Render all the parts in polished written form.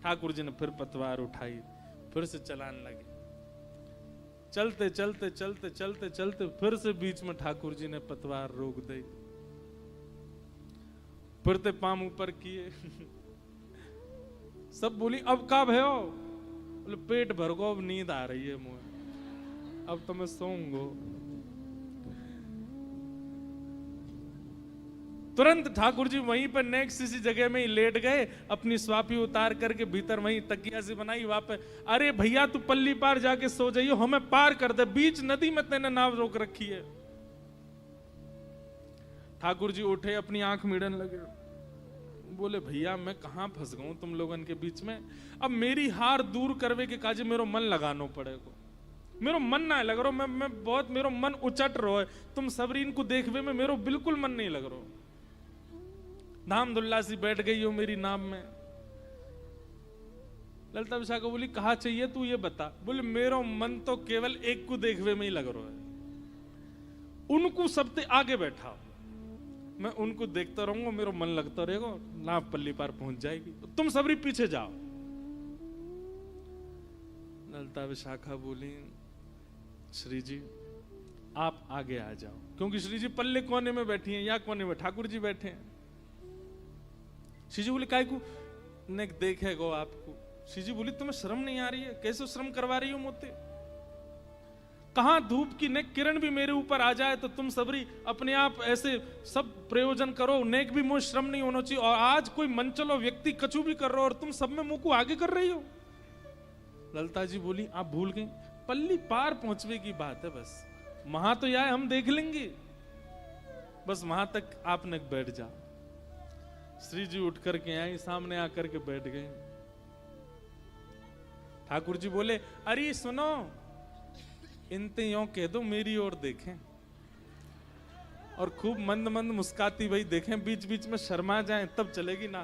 ठाकुर जी ने फिर पतवार उठाई, फिर से चलाने लगे। चलते चलते चलते चलते चलते फिर से बीच में ठाकुर जी ने पतवार रोक दी, फिर ते पाम ऊपर किए। सब बोली अब का भयो? बोले पेट भर गो, अब नींद आ रही है मुझे, अब तो मैं सोऊंगो। तुरंत ठाकुर जी वहीं पर नेक्स्ट इसी जगह में ही लेट गए, अपनी स्वापी उतार करके भीतर वहीं तकिया से बनाई वापस। अरे भैया तू पल्ली पार जाके सो जाइयो, हमें पार कर दे, बीच नदी में तेने नाव रोक रखी है। ठाकुर जी उठे, अपनी आंख मीड़न लगे, बोले भैया मैं कहां फंस गऊं तुम लोगन के बीच में। अब मेरी हार दूर करवे के काजे मेरो मन लगानो पड़ेगा, मेरो मन ना लग रहा, मैं बहुत मेरो मन उचट रहा है, तुम सबरीन को देखवे में मेरो बिल्कुल मन नहीं लग रहा। धाम दुल्ला सी बैठ गई हो मेरी नाम में। ललिता विशाखा बोली कहा चाहिए तू ये बता। बोले मेरो मन तो केवल एक को देखवे में ही लग रहा है, उनको सबसे आगे बैठा, मैं उनको देखता रहूंगा, मेरा मन लगता रहेगा, नाव पल्ली पार पहुंच जाएगी, तुम सबरी पीछे जाओ। ललिता विशाखा बोली श्री जी आप आगे आ जाओ, क्योंकि श्री जी पल्ले कोने में बैठी हैं, या कोने में ठाकुर जी बैठे हैं। श्री जी बोले काय को ने देखेगो आपको। श्री जी बोली तुम्हें शर्म नहीं आ रही है? कैसे शर्म करवा रही हो मुझे? कहां धूप की नेक किरण भी मेरे ऊपर आ जाए तो तुम सबरी अपने आप ऐसे सब प्रयोजन करो, नेक भी मुझे श्रम नहीं होना चाहिए, और आज कोई मनचलो व्यक्ति कछु भी कर रहा हो और तुम सब में मुंह को आगे कर रही हो। ललिता जी बोली आप भूल गई, पल्ली पार पहुंचने की बात है, बस वहां तो यार हम देख लेंगे, बस वहां तक आप न बैठ जाओ। श्री जी उठ करके आई, सामने आकर के बैठ गए। ठाकुर जी बोले अरे सुनो, इनते यों कह दो मेरी ओर देखें, और खूब मंद मंद मुस्काती भाई देखें, बीच बीच में शर्मा जाएं तब चलेगी ना।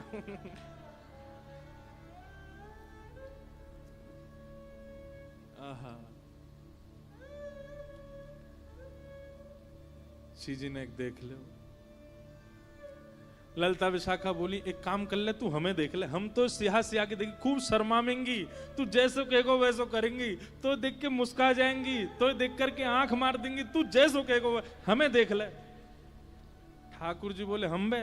आहा, श्री जी ने एक देख लो। ललिता विशाखा बोली एक काम कर ले, तू हमें देख ले, हम तो सिहा सिहा के देखी, खूब शर्माएंगी, तू जैसे कहेगो वैसो करेंगी, तो देख के मुस्का जाएंगी, तो देख करके आंख मार देंगी, तू जैसो कहेगो हमें देख ले। ठाकुर जी बोले हम बे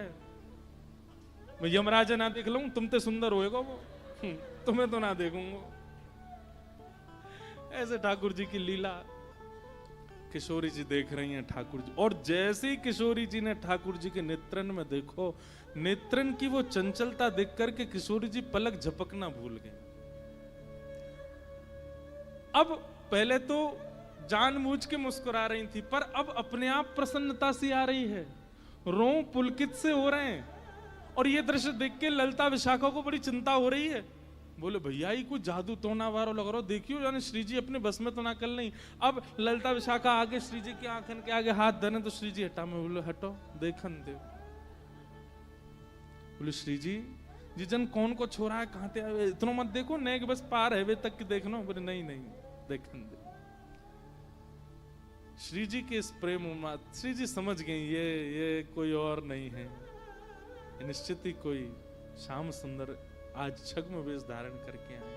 मैं यमराज ना देख लूं, तुम ते सुंदर होएगा वो, तुम्हें तो ना देखूंगा। ऐसे ठाकुर जी की लीला किशोरी जी देख रही हैं ठाकुर जी, और जैसे ही किशोरी जी ने ठाकुर जी के नेत्रन में देखो, नेत्रन की वो चंचलता देख करके किशोरी जी पलक झपकना भूल गए। अब पहले तो जानबूझ के मुस्कुरा रही थी, पर अब अपने आप प्रसन्नता सी आ रही है, रों पुलकित से हो रहे हैं, और ये दृश्य देख के ललिता विशाखा को बड़ी चिंता हो रही है। बोले भैया ही कुछ जादू टोना वारो लग रहा, देखियो यानी श्री जी अपने बस में तो ना कर नहीं। अब ललिता विशाखा आगे श्री जी की आंखन के आगे हाथ धरे तो श्री जी हटा, में बोले हटो देखन दे। बोले श्री जी जन कौन को छोरा है, कहां ते आवे, इतना मत देखो, नेक बस पार है वे तक की देखना। बोले नहीं नहीं देखन दे। श्री जी के इस प्रेम उन्माद, श्री जी समझ गई ये कोई और नहीं है, निश्चित ही कोई श्याम सुंदर आज छद्म वेश धारण करके आए।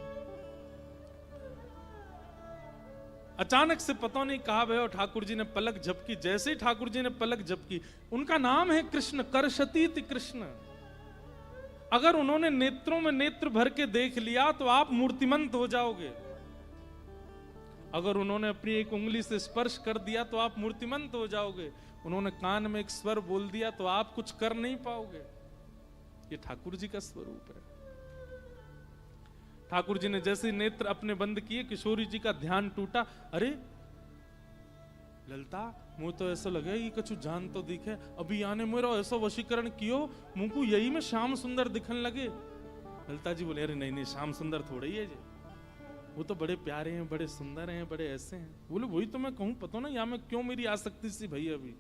अचानक से पता नहीं कहा भयो ठाकुर जी ने पलक झपकी, जैसे ही ठाकुर जी ने पलक झपकी, उनका नाम है कृष्ण, करशतीत कृष्ण। अगर उन्होंने नेत्रों में नेत्र भर के देख लिया तो आप मूर्तिमंत हो जाओगे, अगर उन्होंने अपनी एक उंगली से स्पर्श कर दिया तो आप मूर्तिमंत हो जाओगे, उन्होंने कान में एक स्वर बोल दिया तो आप कुछ कर नहीं पाओगे। ये ठाकुर जी का स्वरूप है। ठाकुर जी ने जैसे नेत्र अपने बंद किए, किशोरी जी का ध्यान टूटा। अरे ललिता मुझे तो ऐसा लगे ये कछु जान तो दिखे, अभी आने मेरा ऐसा वशीकरण कियो मुंह को यही में श्याम सुंदर दिखन लगे। ललिता जी बोले अरे नहीं नहीं श्याम सुंदर थोड़े ही है जी, वो तो बड़े प्यारे हैं, बड़े सुंदर हैं, बड़े ऐसे हैं। बोले वही तो मैं कहूं, पता ना या मैं क्यों मेरी आसक्ति सी भई। अभी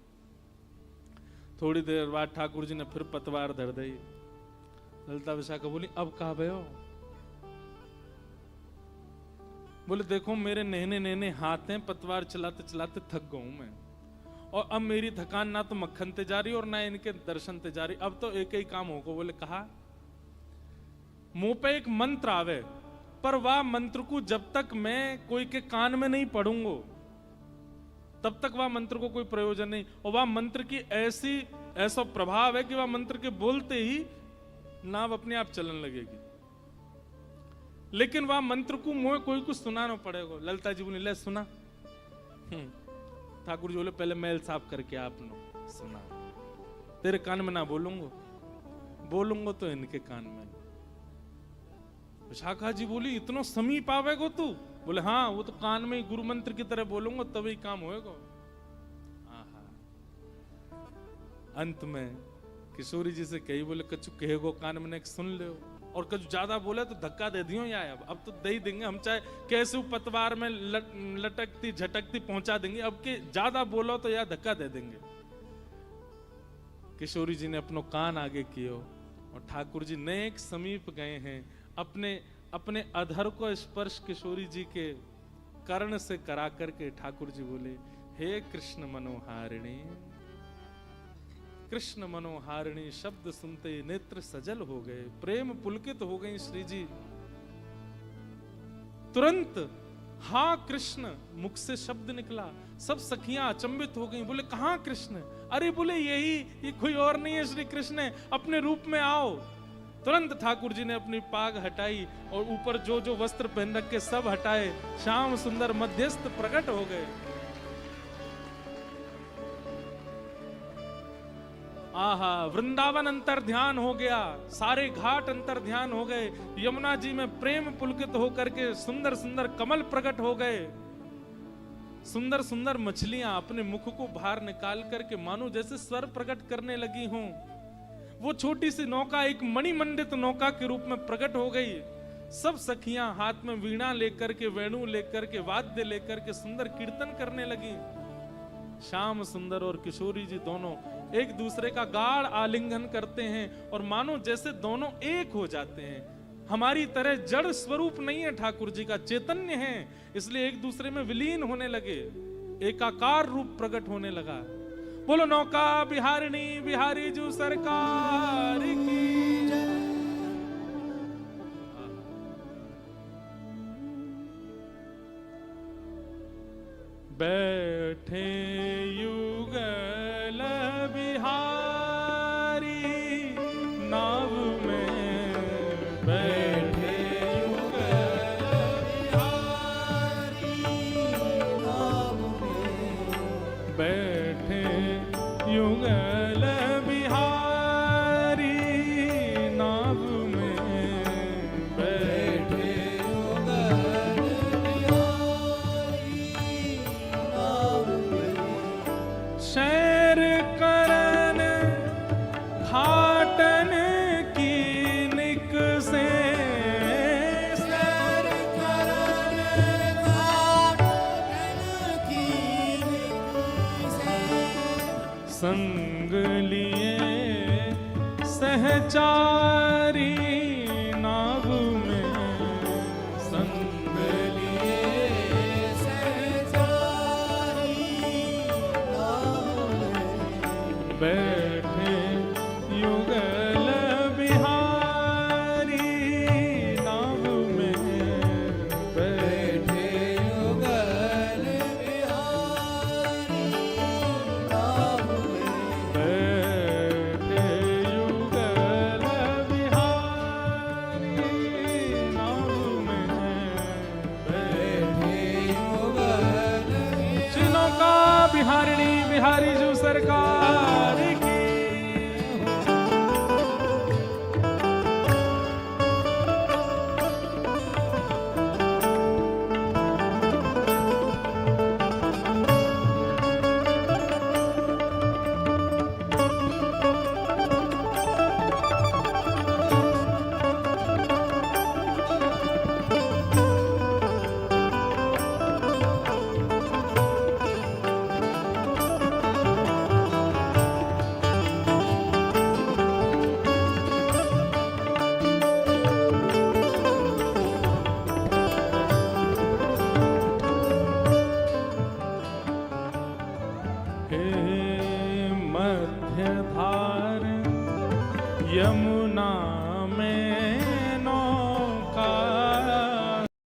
थोड़ी देर बाद ठाकुर जी ने फिर पतवार धर दी। ललिता विशाखा बोली अब कहा भयो? बोले देखो मेरे नहने नहने हाथ हैं, पतवार चलाते चलाते थक गया हूं मैं, और अब मेरी थकान ना तो मक्खन ते जा रही और ना इनके दर्शन ते जा रही, अब तो एक ही काम होगा। बोले कहा? मुंह पे एक मंत्र आवे, पर वह मंत्र को जब तक मैं कोई के कान में नहीं पढ़ूंगा तब तक वह मंत्र को कोई प्रयोजन नहीं। और वह मंत्र की ऐसा प्रभाव है कि वह मंत्र के बोलते ही नाव अपने आप चलने लगेगी। लेकिन वह मंत्र को मुंह कोई कुछ सुनाना पड़ेगा। ललिता जी बोली ले सुना। ठाकुर जी बोले पहले मैल साफ करके आपने सुना, तेरे कान में ना बोलूंगा तो इनके कान में। विशाखा जी बोली इतना समीप आवेगो तू? बोले हाँ, वो तो कान में ही गुरु मंत्र की तरह बोलूंगा तभी काम होएगा। अंत में किशोरी जी से कही, बोले कछु कहेगो कान में सुन ले, और कछु ज्यादा बोले तो धक्का दे दियो या अब तो दे ही देंगे हम, चाहे कैसे पतवार में लटकती झटकती पहुंचा देंगे, अब के ज्यादा बोलो तो या धक्का दे देंगे। किशोरी जी ने अपनो कान आगे कियो और ठाकुर जी नेक समीप गए हैं। अपने अधर को स्पर्श किशोरी जी के कर्ण से करा करके ठाकुर जी बोले, हे कृष्ण मनोहारिणी। कृष्ण मनोहारिणी शब्द सुनते नेत्र सजल हो गए, प्रेम पुलकित हो गई श्री जी। तुरंत हाँ कृष्ण मुख से शब्द निकला। सब सखियां अचंभित हो गईं, बोले कहां कृष्ण? अरे बोले यही, ये कोई और नहीं है, श्री कृष्ण है, अपने रूप में आओ। तुरंत ठाकुर जी ने अपनी पाग हटाई और ऊपर जो जो वस्त्र पहन रखे सब हटाए। श्याम सुंदर मध्यस्थ प्रकट हो गए। आहा, वृंदावन अंतर ध्यान हो गया, सारे घाट अंतर ध्यान हो गए। यमुना जी में प्रेम पुलकित होकर के सुंदर सुंदर कमल प्रकट हो गए। सुंदर सुंदर मछलियां अपने मुख को बाहर निकाल करके मानो जैसे स्वर प्रकट करने लगी हों। वो छोटी सी नौका एक मणिमंडित नौका के रूप में प्रकट हो गई। सब सखियां हाथ में वीणा लेकर के, वेणु लेकर के, वाद्य लेकर के सुंदर कीर्तन करने लगी। श्याम सुंदर और किशोरी जी दोनों एक दूसरे का गाढ़ आलिंगन करते हैं और मानो जैसे दोनों एक हो जाते हैं। हमारी तरह जड़ स्वरूप नहीं है ठाकुर जी का, चैतन्य है, इसलिए एक दूसरे में विलीन होने लगे, एकाकार रूप प्रकट होने लगा। बोलो नौका बिहारिणी बिहारी जू सरकार की जय। बैठे यू